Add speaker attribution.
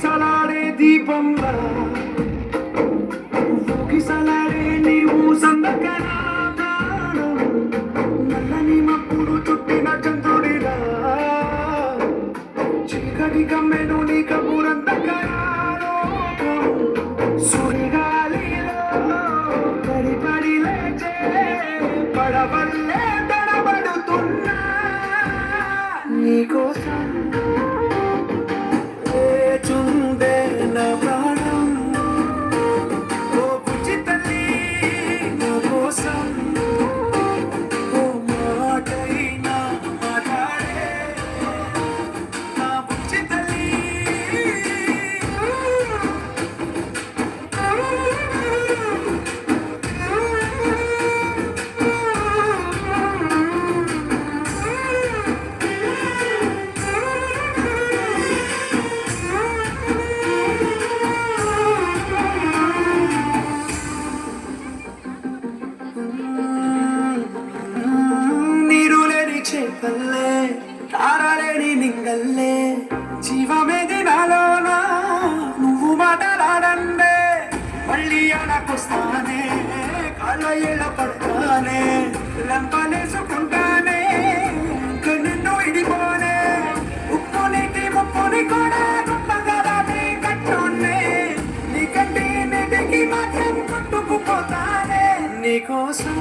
Speaker 1: సలసలాడే దీపంలా ఊగిసలాడే నీవు సందకనా ప్రాణం నల్లని మప్పుడు చుట్టిన చంద్రుడిలా చీకటి గమ్మెను నీ కబురంతకనా సుడిగాలిలో పడి లేచే పడవల్లే తడబడుతున్నా నీకోసం లేచుందే నా ప్రాణం ఓ బుజ్జి తల్లి నా కోసం ఓ మాటైనా మాట్లాడే నా బుజ్జి తల్లి నీరులేని చేపల్లే తారలేని నింగల్లే జీవమేది నాలోనా నువ్వు మాటలాడండే మళ్ళీ అనకొస్తానే కాళ్ళ ఏళ్ళ పడతానే లంపలేసుకుంటానే నిన్ను ఇడిపోనే ఉప్పు నీటి ముప్పుని కూడా గొప్పగా దాటి కట్టునే నీకంటే నీటికి మాత్రం కొట్టుకుపోతానే నీకోసం